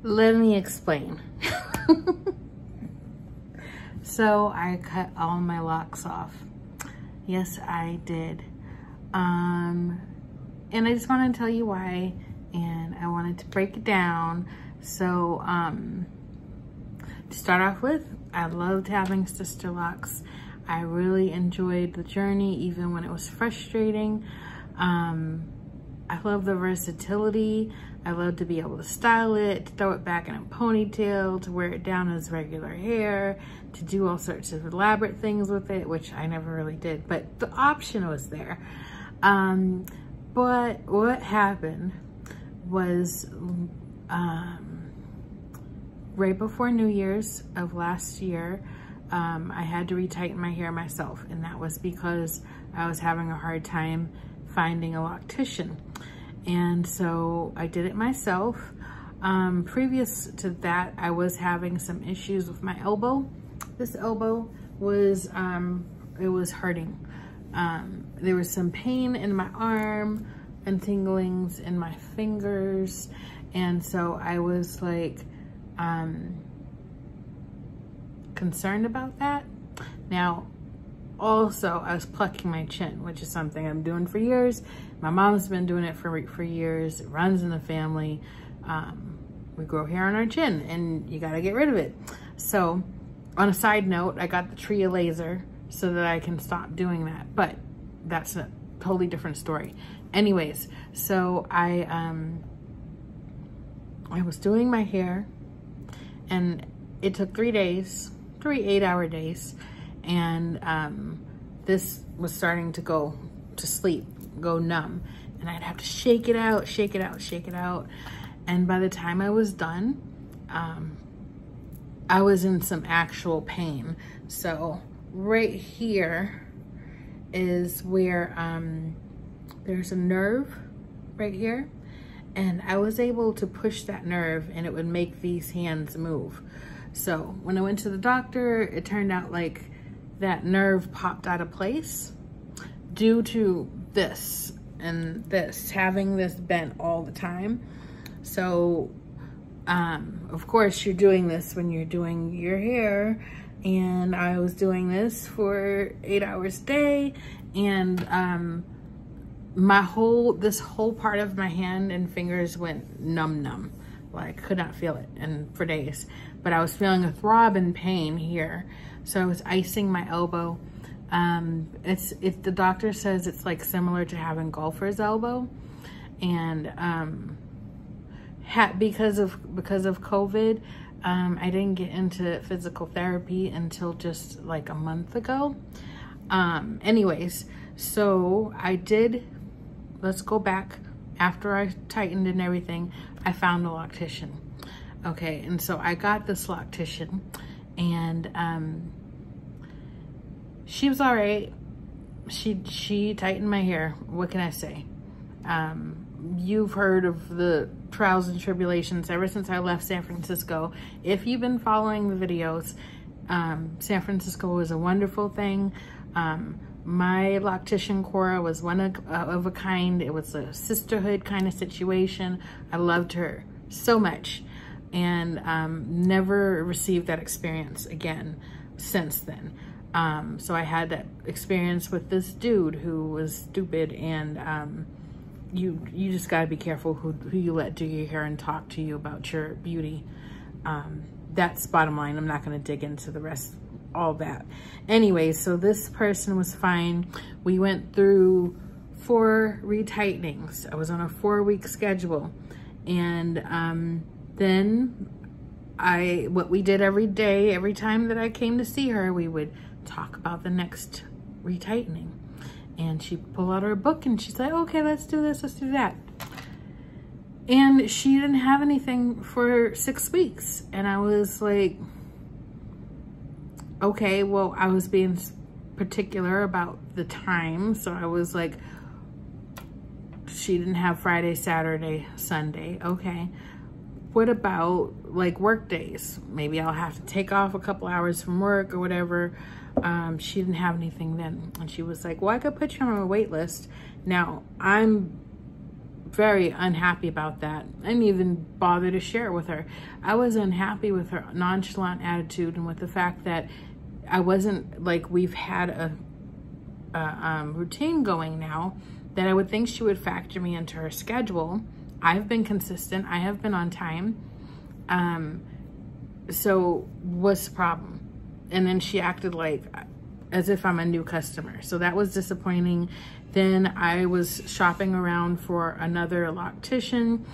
Let me explain. So I cut all my locks off. Yes, I did. And I just want to tell you why, and I wanted to break it down. So to start off with, I loved having sister locks. I really enjoyed the journey, even when it was frustrating. I love the versatility. I love to be able to style it, to throw it back in a ponytail, to wear it down as regular hair, to do all sorts of elaborate things with it, which I never really did, but the option was there. But what happened was right before New Year's of last year, I had to retighten my hair myself, and that was because I was having a hard time finding a loctician. And so I did it myself. Previous to that, I was having some issues with my elbow. This elbow was, it was hurting. There was some pain in my arm and tinglings in my fingers. And so I was like, concerned about that. Now, also, I was plucking my chin, which is something I'm doing for years. My mom's been doing it for years. It runs in the family. We grow hair on our chin, and you gotta get rid of it. So, on a side note, I got the Tria laser so that I can stop doing that. But that's a totally different story. Anyways, so I was doing my hair, and it took 3 days, 3 8-hour days. And this was starting to go to sleep, go numb. And I'd have to shake it out, shake it out, shake it out. And by the time I was done, I was in some actual pain. So right here is where there's a nerve right here. And I was able to push that nerve, and it would make these hands move. So when I went to the doctor, it turned out like that nerve popped out of place due to this and this, having this bent all the time. So, of course, you're doing this when you're doing your hair, and I was doing this for 8 hours a day, and this whole part of my hand and fingers went numb. Like, I could not feel it, and for days. But I was feeling a throb and pain here. So I was icing my elbow. The doctor says it's like similar to having golfer's elbow. And because of COVID, I didn't get into physical therapy until just like a month ago. Anyways, so I did, let's go back. After I tightened and everything, I found a loctician. Okay, and so I got this loctician, and she was all right. She tightened my hair. What can I say? You've heard of the trials and tribulations ever since I left San Francisco. If you've been following the videos, San Francisco was a wonderful thing. My loctician, Cora, was one of a kind. It was a sisterhood kind of situation. I loved her so much, and never received that experience again since then. So I had that experience with this dude who was stupid, and you just gotta be careful who you let do your hair and talk to you about your beauty. That's bottom line. I'm not gonna dig into the rest, all that. Anyway, so this person was fine. We went through 4 retightenings. I was on a 4-week schedule, and then what we did every day, every time that I came to see her, we would talk about the next retightening. And she'd pull out her book and she'd say, okay, let's do this, let's do that. And she didn't have anything for 6 weeks. And I was like, okay, well, I was being particular about the time. So I was like, she didn't have Friday, Saturday, Sunday. Okay. What about like work days? Maybe I'll have to take off a couple hours from work or whatever. She didn't have anything then. And she was like, well, I could put you on a wait list. Now, I'm very unhappy about that. I didn't even bother to share it with her. I was unhappy with her nonchalant attitude and with the fact that I wasn't, like, we've had a routine going now that I would think she would factor me into her schedule. I've been consistent. I have been on time. So what's the problem? And then she acted like as if I'm a new customer. So that was disappointing. Then I was shopping around for another loctician,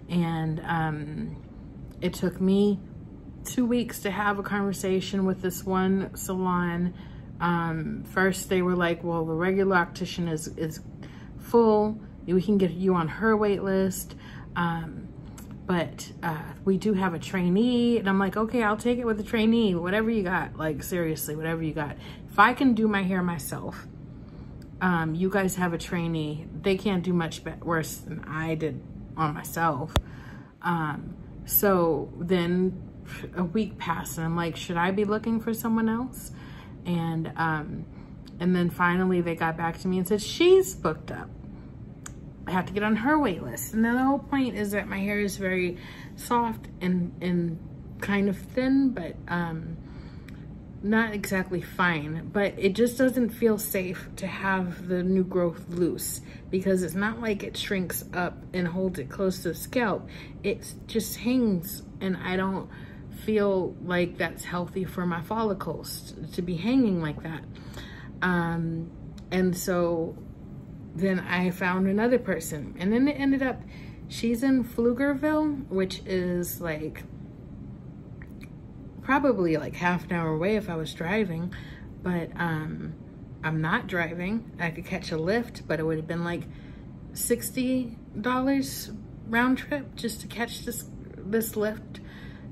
and it took me 2 weeks to have a conversation with this one salon. First they were like, well, the regular loctician is full. We can get you on her wait list. But we do have a trainee. And I'm like, okay, I'll take it with the trainee, whatever you got. Like, seriously, whatever you got. If I can do my hair myself, you guys have a trainee. They can't do much worse than I did on myself. So then a week passed and I'm like, should I be looking for someone else? And then finally they got back to me and said, she's booked up. I have to get on her wait list. And then the whole point is that my hair is very soft and kind of thin, but not exactly fine. But it just doesn't feel safe to have the new growth loose, because it's not like it shrinks up and holds it close to the scalp. It just hangs, and I don't feel like that's healthy for my follicles to be hanging like that. And so then I found another person, and then it ended up, she's in Pflugerville, which is like probably like half an hour away if I was driving, but I'm not driving. I could catch a Lyft, but it would have been like $60 round trip just to catch this Lyft.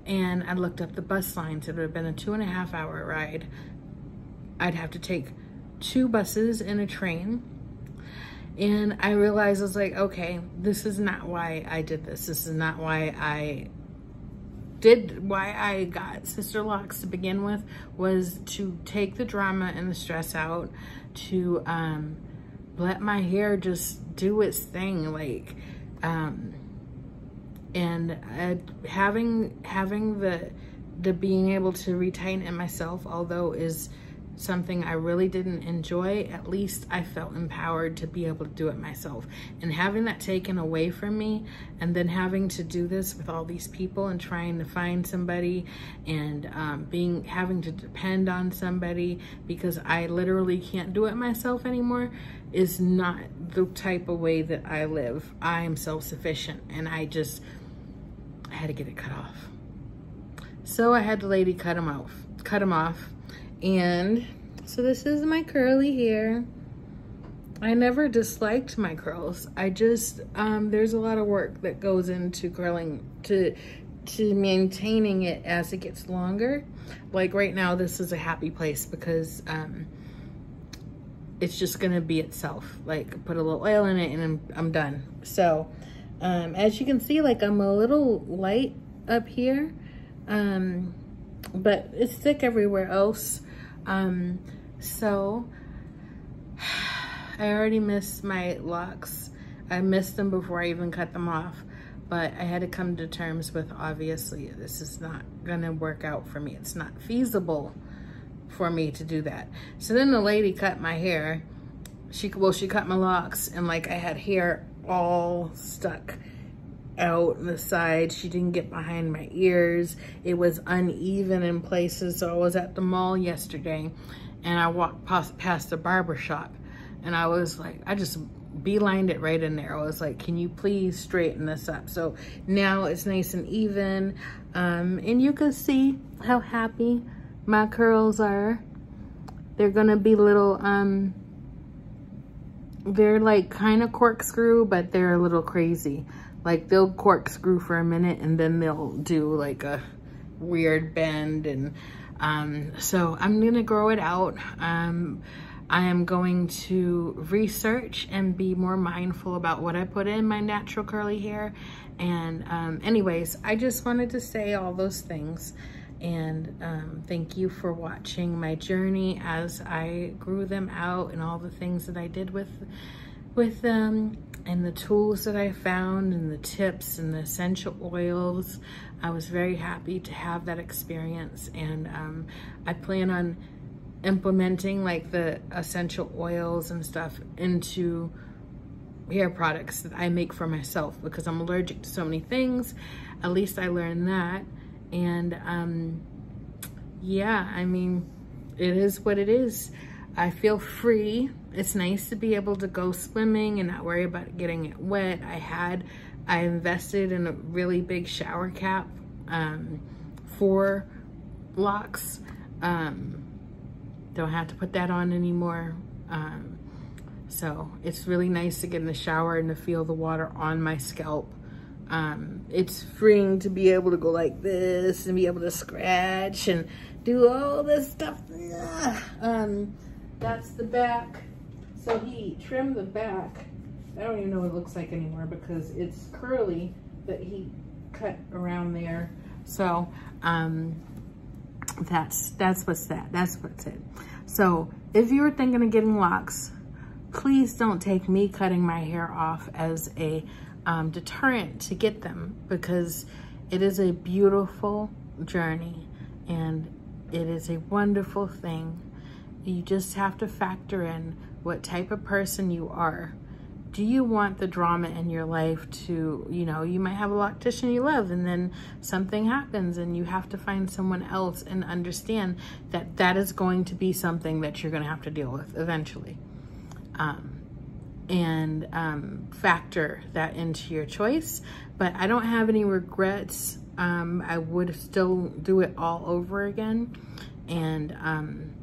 And I looked up the bus lines. It would have been a 2.5 hour ride. I'd have to take 2 buses and a train. And I realized, I was like, okay, this is not why I did this. This is not why I got Sister Locks to begin with, was to take the drama and the stress out, to let my hair just do its thing, like, and having the being able to retighten it myself, although is something I really didn't enjoy, at least I felt empowered to be able to do it myself. And having that taken away from me, and then having to do this with all these people and trying to find somebody, and having to depend on somebody because I literally can't do it myself anymore, is not the type of way that I live. I am self-sufficient, and I had to get it cut off. So I had the lady cut him off. And so this is my curly hair. I never disliked my curls. I just, there's a lot of work that goes into curling, to maintaining it as it gets longer. Like right now, this is a happy place because it's just gonna be itself. Like, put a little oil in it and I'm done. So as you can see, like, I'm a little light up here, but it's thick everywhere else. So I already missed my locks. I missed them before I even cut them off, but I had to come to terms with, obviously, this is not gonna work out for me. It's not feasible for me to do that. So then the lady cut my hair. She cut my locks, and like I had hair all stuck out the side. She didn't get behind my ears. It was uneven in places. So I was at the mall yesterday and I walked past the barber shop, and I was like, I just beelined it right in there. I was like, can you please straighten this up? So now it's nice and even, and you can see how happy my curls are. They're gonna be little, they're like kind of corkscrew, but they're a little crazy. Like, they'll corkscrew for a minute and then they'll do like a weird bend. And so I'm gonna grow it out. I am going to research and be more mindful about what I put in my natural curly hair. And anyways, I just wanted to say all those things. And thank you for watching my journey as I grew them out and all the things that I did with them. and the tools that I found and the tips and the essential oils. I was very happy to have that experience, and I plan on implementing like the essential oils and stuff into hair products that I make for myself, because I'm allergic to so many things. At least I learned that. And yeah, I mean, it is what it is. I feel free. It's nice to be able to go swimming and not worry about getting it wet. I invested in a really big shower cap for locs. Don't have to put that on anymore. So it's really nice to get in the shower and to feel the water on my scalp. It's freeing to be able to go like this and be able to scratch and do all this stuff. That's the back. So he trimmed the back. I don't even know what it looks like anymore because it's curly, but he cut around there. So that's what's it. So if you were thinking of getting locks, please don't take me cutting my hair off as a deterrent to get them, because it is a beautiful journey and it is a wonderful thing. You just have to factor in what type of person you are. Do you want the drama in your life to, you know, you might have a loctician you love and then something happens and you have to find someone else, and understand that that is going to be something that you're going to have to deal with eventually. Factor that into your choice. But I don't have any regrets. I would still do it all over again. And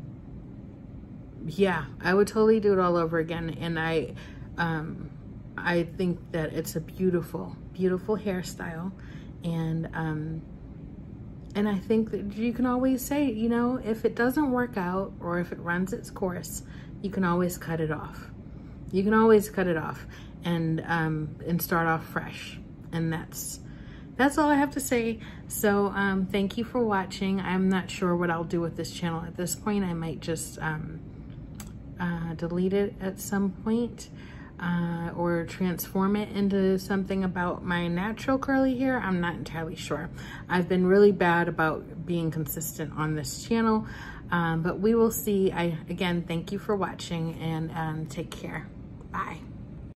yeah, I would totally do it all over again. And I think that it's a beautiful, beautiful hairstyle. And I think that you can always say, you know, if it doesn't work out or if it runs its course, you can always cut it off. You can always cut it off and start off fresh. And that's all I have to say. So thank you for watching. I'm not sure what I'll do with this channel at this point. I might just delete it at some point, or transform it into something about my natural curly hair. I'm not entirely sure. I've been really bad about being consistent on this channel, but we will see. Again, thank you for watching, and take care. Bye.